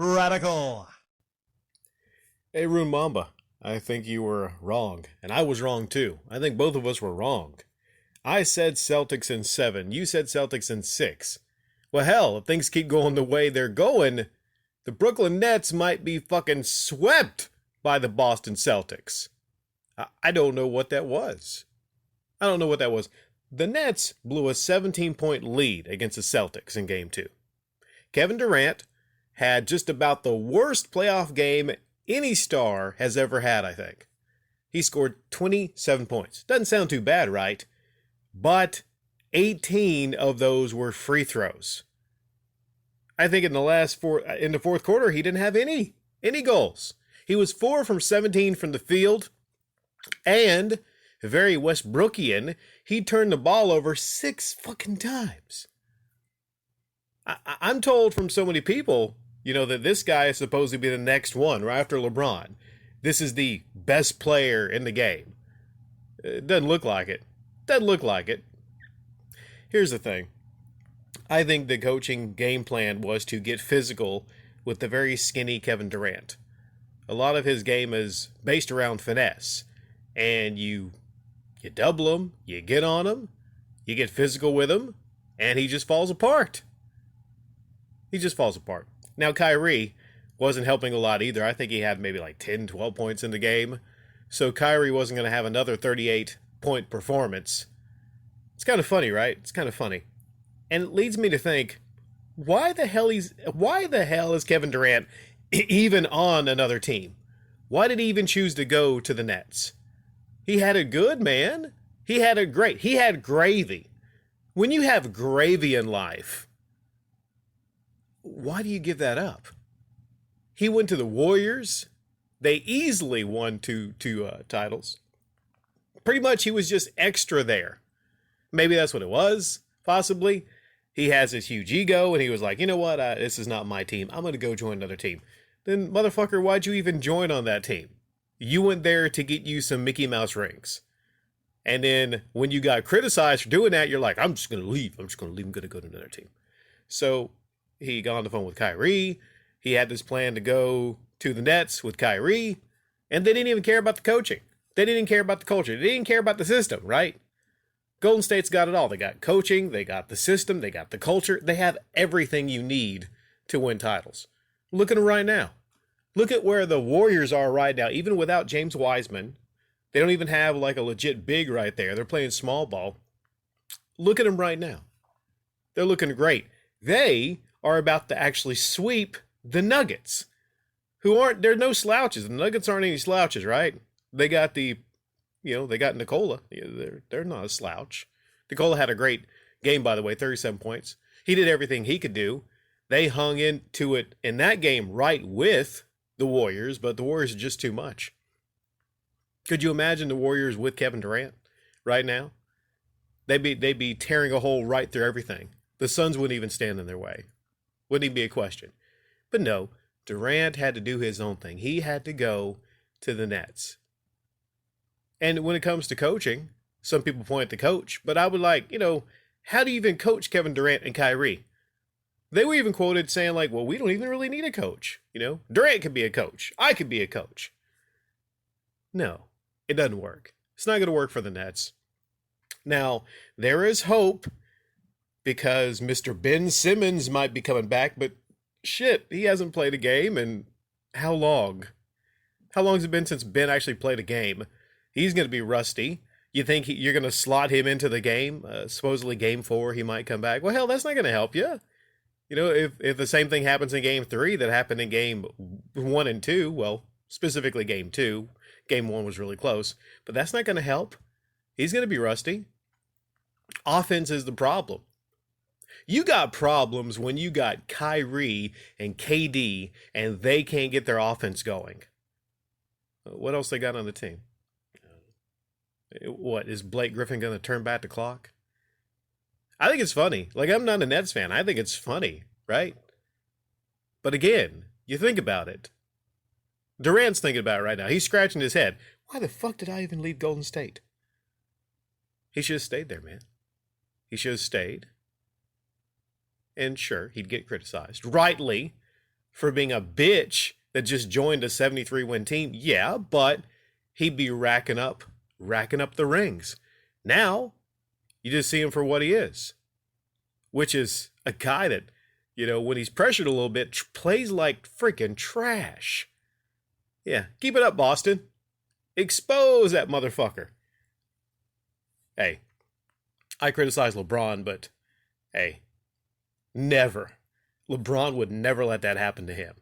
Radical. Hey, Rune Mamba, I think you were wrong, and I was wrong too. I think both of us were wrong. I said Celtics in 7, you said Celtics in 6. Well, hell, if things keep going the way they're going, the Brooklyn Nets might be fucking swept by the Boston Celtics. I don't know what that was. I don't know what that was. The Nets blew a 17-point lead against the Celtics in Game 2. Kevin Durant had just about the worst playoff game any star has ever had, I think. He scored 27 points. Doesn't sound too bad, right? But 18 of those were free throws. I think in the fourth quarter, he didn't have any goals. He was 4 from 17 from the field, and very Westbrookian, he turned the ball over 6 fucking times. I'm told from so many people, that this guy is supposed to be the next one right after LeBron. This is the best player in the game. It doesn't look like it. Here's the thing. I think the coaching game plan was to get physical with the very skinny Kevin Durant. A lot of his game is based around finesse. And you double him, you get on him, you get physical with him, and he just falls apart. Now, Kyrie wasn't helping a lot either. I think he had maybe like 10, 12 points in the game. So Kyrie wasn't going to have another 38-point performance. It's kind of funny, right? It's kind of funny. And it leads me to think, why the hell is Kevin Durant even on another team? Why did he even choose to go to the Nets? He had it good, man. He had gravy. When you have gravy in life, why do you give that up? He went to the Warriors. They easily won two titles. Pretty much he was just extra there. Maybe that's what it was, possibly. He has this huge ego, and he was like, you know what, this is not my team. I'm going to go join another team. Then, motherfucker, why'd you even join on that team? You went there to get you some Mickey Mouse rings. And then when you got criticized for doing that, you're like, I'm just going to leave. I'm going to go to another team. So he got on the phone with Kyrie. He had this plan to go to the Nets with Kyrie. And they didn't even care about the coaching. They didn't care about the culture. They didn't care about the system, right? Golden State's got it all. They got coaching. They got the system. They got the culture. They have everything you need to win titles. Look at them right now. Look at where the Warriors are right now, even without James Wiseman. They don't even have like a legit big right there. They're playing small ball. Look at them right now. They're looking great. They are about to actually sweep the Nuggets, they're no slouches. The Nuggets aren't any slouches, right? They got they got Nikola. They're not a slouch. Nikola had a great game, by the way, 37 points. He did everything he could do. They hung into it in that game right with the Warriors, but the Warriors are just too much. Could you imagine the Warriors with Kevin Durant right now? They'd be tearing a hole right through everything. The Suns wouldn't even stand in their way. Wouldn't even be a question. But no, Durant had to do his own thing. He had to go to the Nets. And when it comes to coaching, some people point at the coach, but I would like, how do you even coach Kevin Durant and Kyrie? They were even quoted saying like, well, we don't even really need a coach. Durant could be a coach. I could be a coach. No, it doesn't work. It's not going to work for the Nets. Now, there is hope because Mr. Ben Simmons might be coming back, but shit, he hasn't played a game in how long? How long has it been since Ben actually played a game? He's going to be rusty. You think you're going to slot him into the game? Supposedly game 4, he might come back. Well, hell, that's not going to help you. If the same thing happens in game 3 that happened in game 1 and 2, well, specifically game 2, game 1 was really close, but that's not going to help. He's going to be rusty. Offense is the problem. You got problems when you got Kyrie and KD and they can't get their offense going. What else they got on the team? What, is Blake Griffin going to turn back the clock? I think it's funny. Like, I'm not a Nets fan. I think it's funny, right? But again, you think about it. Durant's thinking about it right now. He's scratching his head. Why the fuck did I even leave Golden State? He should have stayed there, man. He should have stayed. And sure, he'd get criticized. Rightly. for being a bitch that just joined a 73 win team. Yeah, but he'd be racking up the rings. Now, you just see him for what he is, which is a guy that, when he's pressured a little bit, plays like freaking trash. Yeah, keep it up, Boston. Expose that motherfucker. Hey, I criticize LeBron, but hey, never. LeBron would never let that happen to him.